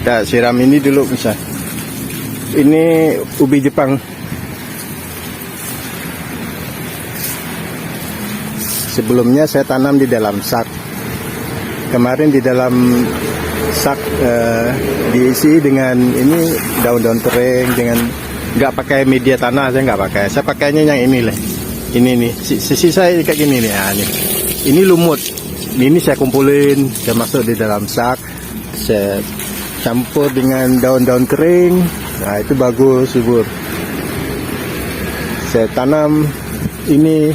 Kita siram ini dulu bisa. Ini ubi Jepang. Sebelumnya saya tanam di dalam sak. Kemarin di dalam sak diisi dengan ini daun-daun kering, dengan nggak pakai media tanah, saya nggak pakai. Saya pakainya yang ini lah. Ini nih, sisi saya kayak gini nih. Nah, ini lumut. Ini saya kumpulin, saya masuk di dalam sak, saya campur dengan daun-daun kering. Nah, itu bagus, subur. Saya tanam ini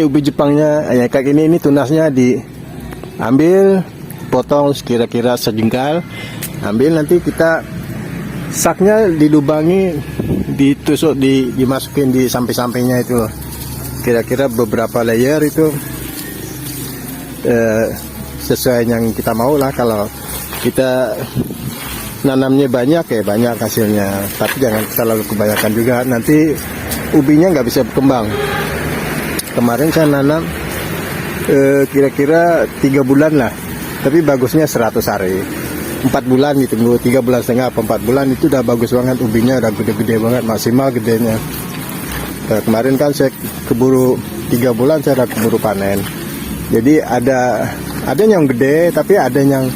ubi Jepangnya, ya kayak ini tunasnya diambil, potong kira-kira sejengkal, ambil, nanti kita saknya dilubangi, ditusuk, dimasukin di samping-sampingnya itu loh. Kira-kira beberapa layer itu sesuai yang kita mau lah. Kalau kita nanamnya banyak ya banyak hasilnya, tapi jangan terlalu kebanyakan juga, nanti ubinya nggak bisa berkembang. Kemarin saya nanam kira-kira 3 bulan lah, tapi bagusnya 100 hari. 4 bulan ditunggu, 3 bulan setengah apa 4 bulan itu udah bagus banget, ubinya udah gede-gede banget, maksimal gedenya. Kemarin kan saya keburu 3 bulan saya udah keburu panen. Jadi ada yang gede, tapi ada yang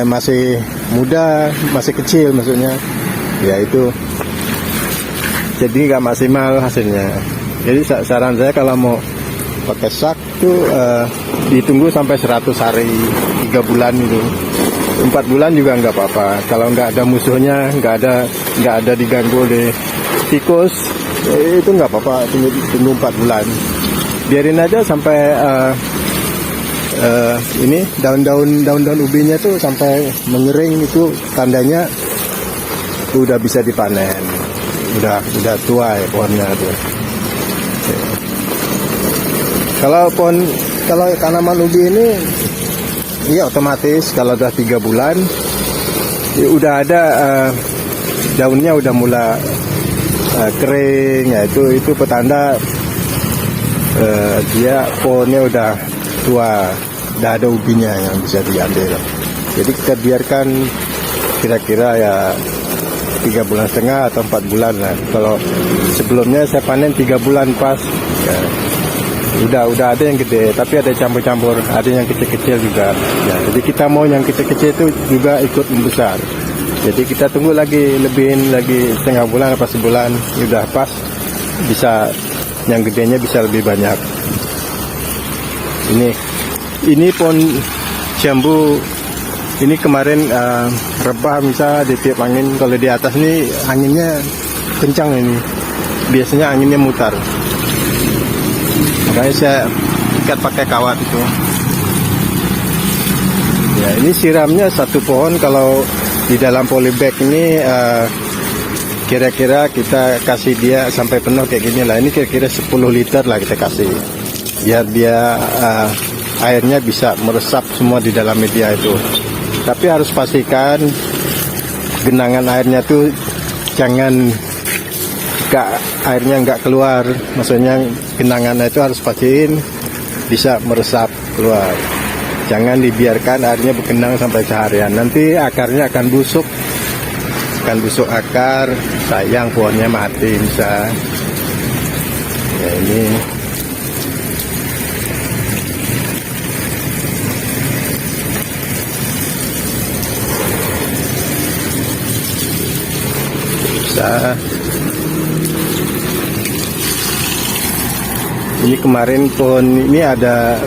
masih muda, masih kecil maksudnya. Ya itu. Jadi nggak maksimal hasilnya. Jadi saran saya kalau mau pakai sak tuh ditunggu sampai 100 hari, 3 bulan itu. 4 bulan juga nggak apa-apa. Kalau nggak ada musuhnya, nggak ada diganggu oleh tikus, itu nggak apa-apa. Tunggu 4 bulan. Biarin aja sampai ini daun-daun ubinya tuh sampai mengering, itu tandanya udah bisa dipanen. Udah tua ya pohonnya tuh. Kalau tanaman ubi ini, ya otomatis kalau udah 3 bulan, ya udah ada daunnya udah mulai kering, ya itu petanda dia pohonnya udah tua, udah ada ubinya yang bisa diambil. Jadi kita biarkan kira-kira ya 3 bulan setengah atau 4 bulan lah. Kalau sebelumnya saya panen 3 bulan pas. Ya, udah ada yang gede, tapi ada campur-campur, ada yang kecil-kecil juga. Ya, jadi kita mau yang kecil-kecil itu juga ikut membesar. Jadi kita tunggu lagi, lebihin lagi setengah bulan apa sebulan, udah pas, bisa yang gedenya bisa lebih banyak. Ini pohon jambu ini kemarin rebah, bisa ditiup angin. Kalau di atas ini anginnya kencang, ini biasanya anginnya mutar. Makanya saya ikat pakai kawat itu. Ya, ini siramnya satu pohon kalau di dalam polybag ini kira-kira kita kasih dia sampai penuh kayak gini lah. Ini kira-kira 10 liter lah kita kasih, biar dia airnya bisa meresap semua di dalam media itu. Tapi harus pastikan genangan airnya tuh jangan airnya nggak keluar, maksudnya genangannya itu harus pastiin bisa meresap keluar. Jangan dibiarkan airnya bergenang sampai seharian, nanti akarnya akan busuk akar, sayang pohonnya mati bisa. Ya, ini bisa. Ini kemarin pohon ini ada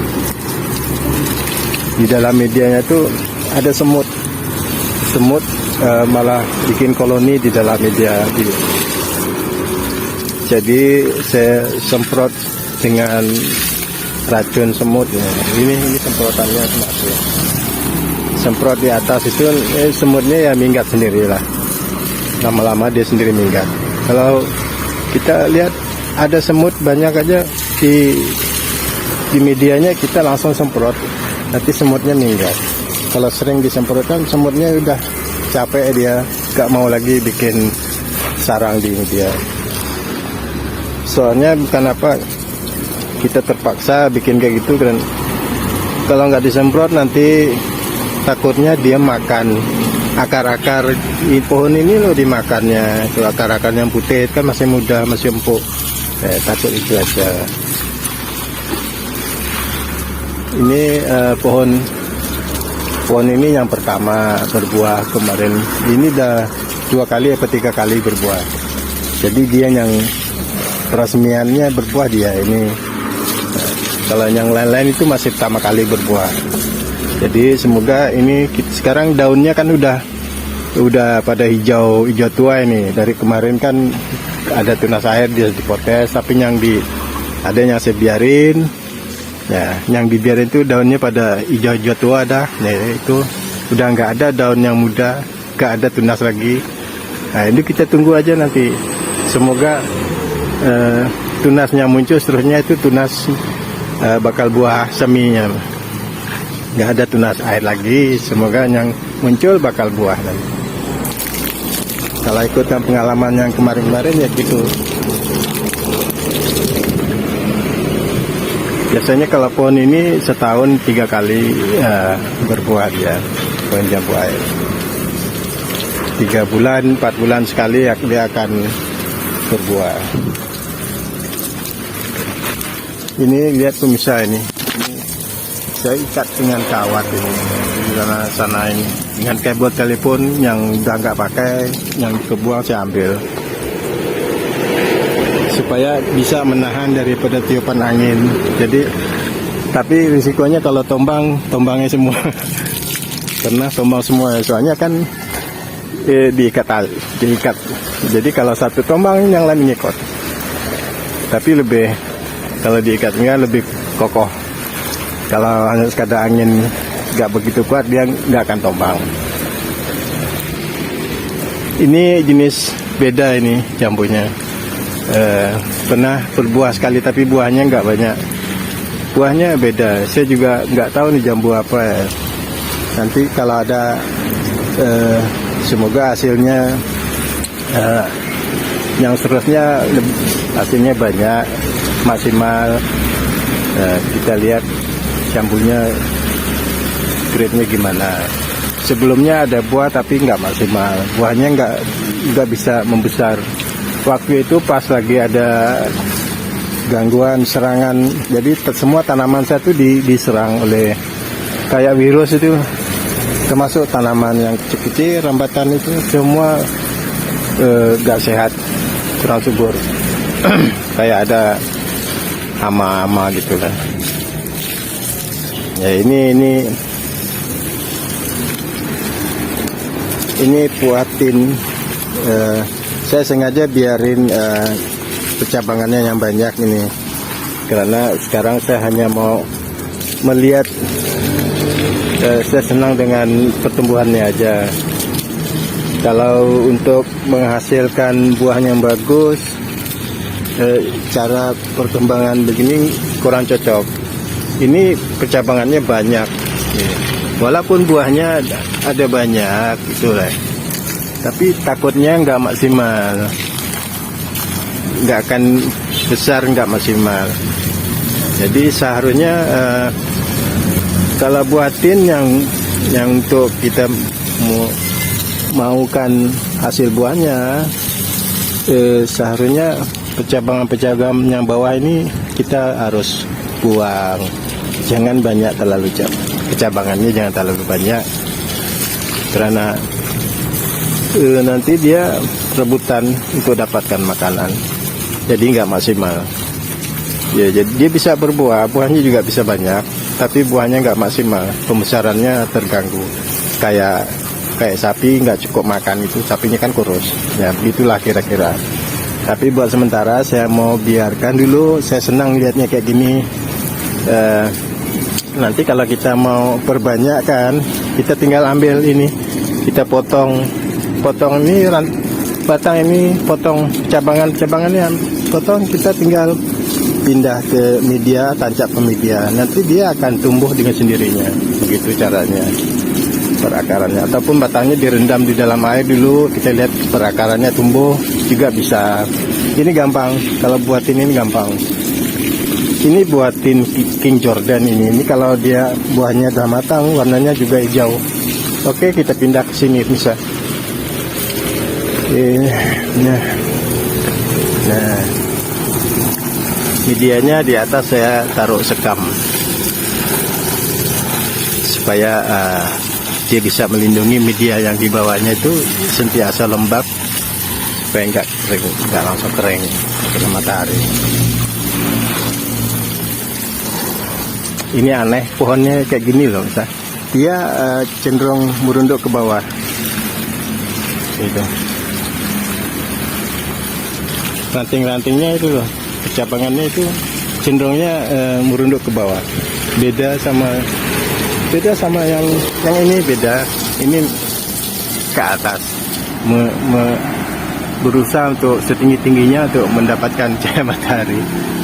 di dalam medianya tuh ada semut malah bikin koloni di dalam media. Jadi saya semprot dengan racun semut ya. Ini semprotannya ya. Semprot di atas itu semutnya ya minggat sendiri lah. Lama-lama dia sendiri minggat. Kalau kita lihat ada semut banyak aja di medianya, kita langsung semprot, nanti semutnya minggat. Kalau sering disemprotkan, semutnya udah capek, dia gak mau lagi bikin sarang di media. Soalnya bukan apa, kita terpaksa bikin kayak gitu kan. Kalau nggak disemprot nanti takutnya dia makan akar-akar pohon ini loh, dimakannya itu akar-akar yang putih kan masih muda, masih empuk. Takut itu aja. Ini pohon ini yang pertama berbuah kemarin. Ini udah 2 kali atau 3 kali berbuah. Jadi dia yang peresmiannya berbuah dia ini. Kalau yang lain-lain itu masih pertama kali berbuah. Jadi semoga ini sekarang daunnya kan udah pada hijau tua ini. Dari kemarin kan ada tunas air dia dipotes, tapi ada yang saya biarin. Ya, yang dibiarin itu daunnya pada hijau tua dah. Ya, itu udah nggak ada daun yang muda, nggak ada tunas lagi. Nah, ini kita tunggu aja nanti. Semoga tunasnya muncul, seterusnya itu tunas bakal buah seminya. Nggak ada tunas air lagi, semoga yang muncul bakal buah nanti. Kalau ikutan pengalaman yang kemarin-kemarin ya gitu. Biasanya kalau pohon ini setahun 3 kali berbuah dia, pohon jambu air. 3 bulan, 4 bulan sekali dia akan berbuah. Ini lihat pemirsa ini saya ikat dengan kawat ini di sana ini dengan kabel telepon yang udah nggak pakai, yang kebuang saya ambil supaya bisa menahan daripada tiupan angin. Jadi tapi risikonya kalau tombangnya semua karena tombang semua, soalnya kan diikat. Jadi kalau satu tombang yang lain ngikut, tapi kalau diikatnya lebih kokoh. Kalau hanya sekadar angin nggak begitu kuat, dia nggak akan tombang. Ini jenis beda ini jambunya. Pernah berbuah sekali tapi buahnya nggak banyak. Buahnya beda. Saya juga nggak tahu nih jambu apa ya. Nanti kalau ada, semoga hasilnya yang seterusnya hasilnya banyak, maksimal. Kita lihat jambunya grade-nya gimana. Sebelumnya ada buah tapi nggak maksimal, buahnya nggak bisa membesar. Waktu itu pas lagi ada gangguan serangan, jadi semua tanaman saya tuh diserang oleh kayak virus itu, termasuk tanaman yang kecil-kecil, rambatan itu semua nggak sehat, kurang subur. Kayak ada hama-hama gitu kan. Ya ini buatin, saya sengaja biarin percabangannya yang banyak ini, karena sekarang saya hanya mau melihat, saya senang dengan pertumbuhannya aja. Kalau untuk menghasilkan buah yang bagus, cara perkembangan begini kurang cocok. Ini percabangannya banyak, walaupun buahnya ada banyak itulah, tapi takutnya nggak maksimal, nggak akan besar, nggak maksimal. Jadi seharusnya kalau buatin yang untuk kita maukan hasil buahnya, seharusnya percabangan yang bawah ini kita harus buang, jangan banyak terlalu kecabangannya, jangan terlalu banyak, karena nanti dia rebutan untuk dapatkan makanan, jadi nggak maksimal. Ya, jadi dia bisa berbuah, buahnya juga bisa banyak, tapi buahnya nggak maksimal, pembesarannya terganggu. Kayak sapi nggak cukup makan, itu sapinya kan kurus, ya itulah kira-kira. Tapi buat sementara saya mau biarkan dulu, saya senang lihatnya kayak gini. Nanti kalau kita mau perbanyak kan, kita tinggal ambil ini, kita potong ini batang ini, potong cabangannya potong, kita tinggal pindah ke media, tancap ke media, nanti dia akan tumbuh dengan sendirinya. Begitu caranya perakarannya, ataupun batangnya direndam di dalam air dulu, kita lihat perakarannya tumbuh juga bisa. Ini gampang, kalau buat ini gampang. Ini buatin King Jordan ini. Ini kalau dia buahnya udah matang, warnanya juga hijau. Oke, kita pindah ke sini bisa. Nah, medianya di atas saya taruh sekam supaya dia bisa melindungi media yang di bawahnya itu sentiasa lembab supaya nggak langsung kering kena matahari. Ini aneh, pohonnya kayak gini loh, dia cenderung merunduk ke bawah. Itu ranting-rantingnya itu loh, cabangannya itu cenderungnya merunduk ke bawah. Beda sama yang ini, beda. Ini ke atas, berusaha untuk setinggi-tingginya untuk mendapatkan cahaya matahari.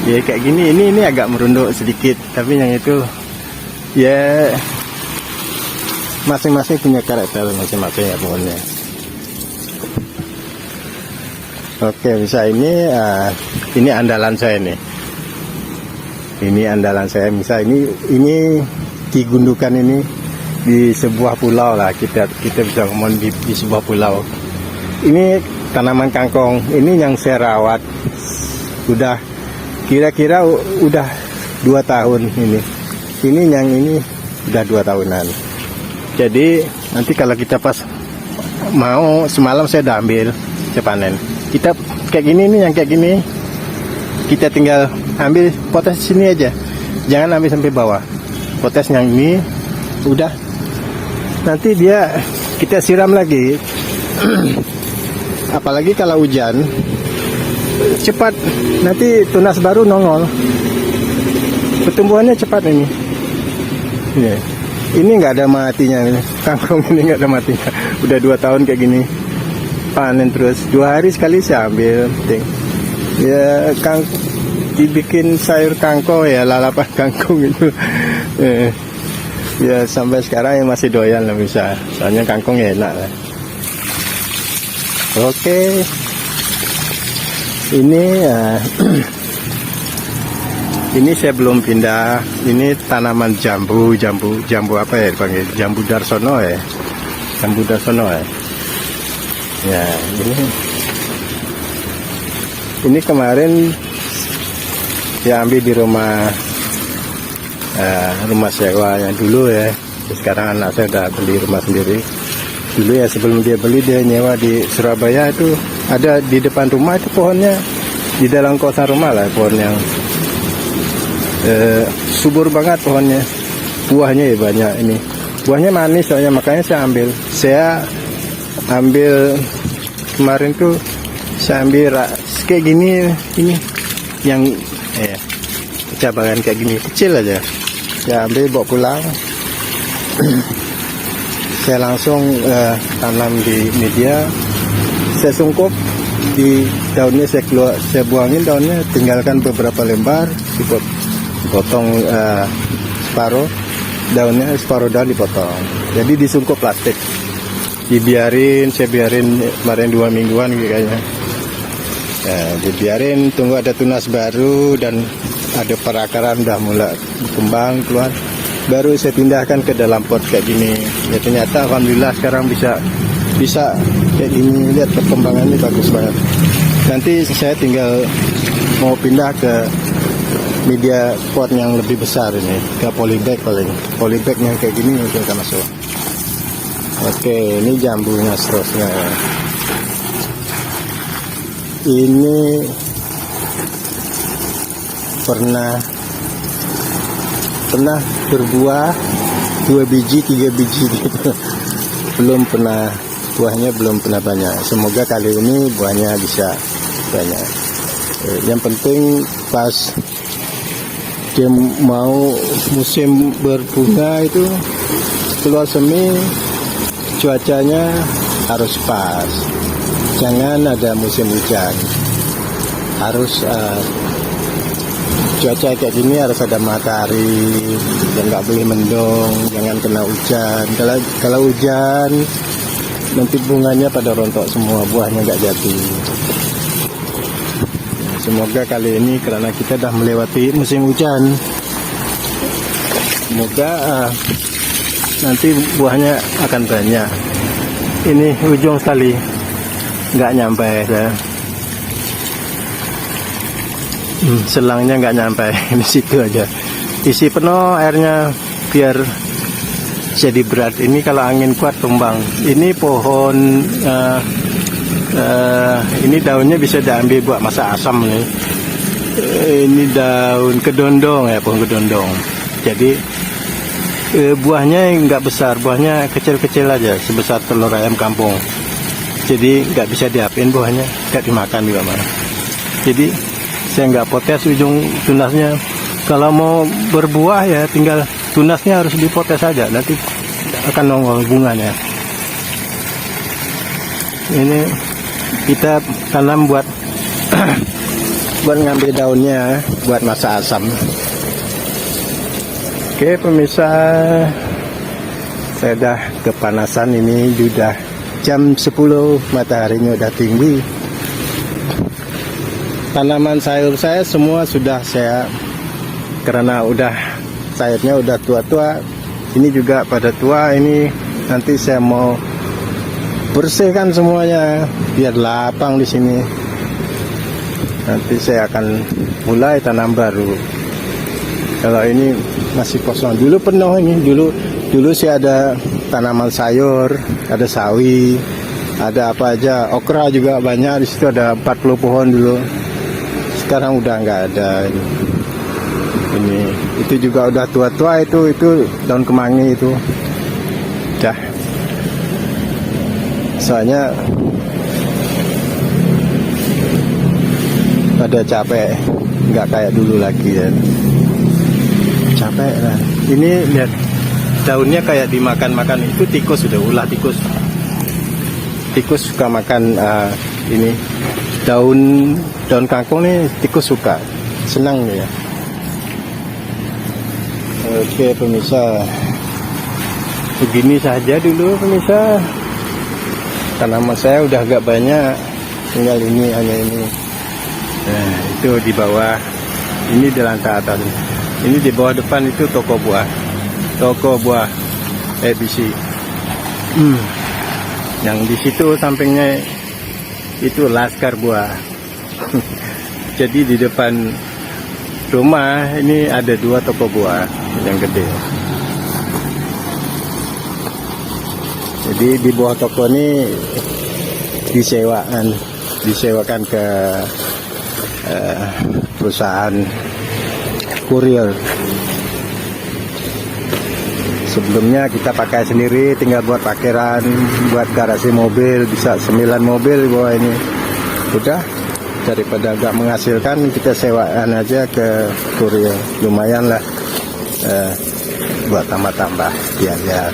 Ya kayak gini, ini agak merunduk sedikit, tapi yang itu ya masing-masing punya karakter masing-masing ya pohonnya. Oke, bisa ini andalan saya nih. Ini andalan saya, misal ini di gundukan ini di sebuah pulau lah, kita bisa ngomong di sebuah pulau. Ini tanaman kangkung, ini yang saya rawat udah kira-kira udah 2 tahun ini. Ini yang ini udah 2 tahunan. Jadi nanti kalau kita pas mau, semalam saya udah ambil, saya panen. Kita kayak gini nih, yang kayak gini kita tinggal ambil potes sini aja, jangan ambil sampai bawah. Potes yang ini udah, nanti kita siram lagi. Apalagi kalau hujan cepat, nanti tunas baru nongol, pertumbuhannya cepat ini. Ini nggak ada matinya, kangkung ini nggak ada matinya, udah 2 tahun kayak gini, panen terus, 2 hari sekali saya ambil. Ya dibikin sayur kangkung ya, lalapan kangkung itu. Ya sampai sekarang yang masih doyan lah bisa, soalnya kangkung enak lah. Oke, ini ini saya belum pindah. Ini tanaman jambu apa ya dipanggil, jambu Darsono ya, jambu Darsono ya. Ya ini kemarin saya ambil di rumah sewa yang dulu ya. Sekarang anak saya udah beli rumah sendiri. Dulu ya sebelum dia beli, dia nyewa di Surabaya, itu ada di depan rumah itu pohonnya, di dalam kosan rumah lah, pohon yang subur banget pohonnya, buahnya ya banyak. Ini buahnya manis soalnya, makanya saya ambil kemarin tuh, saya ambil kayak gini, ini yang cabangan kayak gini kecil aja, saya ambil bawa pulang. Saya langsung tanam di media, saya sungkup di daunnya, saya buangin daunnya, tinggalkan beberapa lembar, dipotong separuh daunnya, separuh daun dipotong, jadi disungkup plastik, saya biarin kemarin 2 mingguan gitu kayaknya. Dibiarin, tunggu ada tunas baru dan ada perakaran udah mulai berkembang keluar, baru saya pindahkan ke dalam pot kayak gini. Ya ternyata alhamdulillah sekarang bisa kayak gini. Lihat perkembangannya bagus banget. Nanti saya tinggal mau pindah ke media pot yang lebih besar ini, ke polybag paling. Polybag yang kayak gini udah akan masuk. Oke, ini jambunya seterusnya. Ini pernah berbuah 2 biji 3 biji gitu. Buahnya belum pernah banyak. Semoga kali ini buahnya bisa banyak. Yang penting pas dia mau musim berbunga itu, keluar semi, cuacanya harus pas, jangan ada musim hujan. Harus cuaca kayak gini harus ada matahari, dan nggak boleh mendung, jangan kena hujan. Kalau hujan nanti bunganya pada rontok semua, buahnya nggak jadi. Semoga kali ini karena kita dah melewati musim hujan, semoga nanti buahnya akan banyak. Ini ujung sekali, nggak nyampe ya. Selangnya nggak nyampe di situ aja. Isi penuh airnya biar jadi berat. Ini kalau angin kuat tumbang. Ini pohon ini daunnya bisa diambil buat masak asam nih. Ini daun kedondong ya, pohon kedondong. Jadi buahnya nggak besar, buahnya kecil-kecil aja, sebesar telur ayam kampung. Jadi nggak bisa diapain buahnya, nggak dimakan juga malah. Jadi saya nggak potes ujung tunasnya. Kalau mau berbuah ya tinggal tunasnya harus dipotes saja, nanti akan nongol bunganya. Ini kita tanam buat buat ngambil daunnya, buat masak asam. Oke pemirsa, saya dah kepanasan, ini sudah jam 10, mataharinya udah tinggi. Tanaman sayur saya semua sudah saya, karena udah sayurnya udah tua-tua, ini juga pada tua. Ini nanti saya mau bersihkan semuanya biar lapang di sini. Nanti saya akan mulai tanam baru. Kalau ini masih kosong, dulu penuh ini. Dulu sih ada tanaman sayur, ada sawi, ada apa aja, okra juga banyak. Di situ ada 40 pohon dulu. Sekarang udah nggak ada. Ini itu juga udah tua-tua, itu daun kemangi itu. Dah. Soalnya pada capek, nggak kayak dulu lagi ya. Capek lah. Ini lihat daunnya kayak dimakan-makan. Itu tikus, sudah ulah tikus. Tikus suka makan ini daun kangkung nih, tikus suka, senang ya. Oke pemirsa, begini saja dulu pemirsa. Tanaman saya udah agak banyak, tinggal ini, hanya ini. Nah itu di bawah, ini di lantai atas. Ini di bawah depan itu toko buah ABC. Yang di situ sampingnya itu Laskar Buah. Jadi di depan rumah ini ada 2 toko buah yang gede. Jadi di bawah toko ini disewakan ke perusahaan kurir. Sebelumnya kita pakai sendiri, tinggal buat parkiran, buat garasi mobil, bisa 9 mobil di bawah ini. Udah, daripada gak menghasilkan, kita sewaan aja ke kurir. Lumayan lah buat tambah-tambah biaya.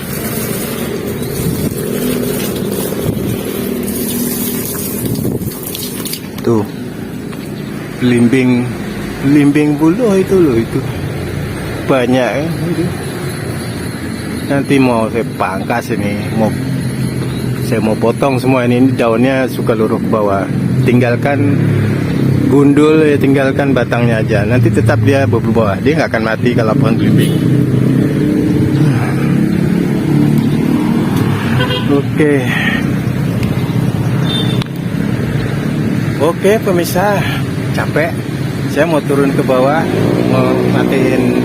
Tuh belimbing buluh itu loh, itu banyak ya, itu. Nanti mau saya pangkas ini, saya mau potong semua ini daunnya suka luruh ke bawah. Tinggalkan gundul ya, tinggalkan batangnya aja. Nanti tetap dia berbuah, dia nggak akan mati kalau pohon belimbing. Oke pemirsa, capek. Saya mau turun ke bawah, mau matiin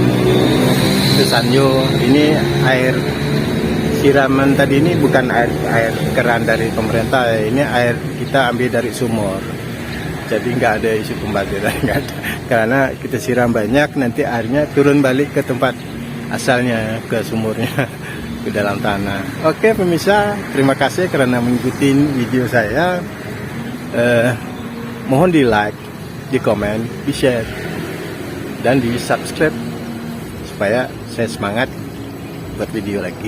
sanyo. Ini air siraman tadi, ini bukan air keran dari pemerintah, ini air kita ambil dari sumur. Jadi nggak ada isu pembatiran, nggak ada. Karena kita siram banyak, nanti airnya turun balik ke tempat asalnya, ke sumurnya, ke dalam tanah. Oke pemirsa, terima kasih karena mengikuti video saya. Mohon di like, di komen, di share, dan di subscribe supaya saya semangat buat video lagi.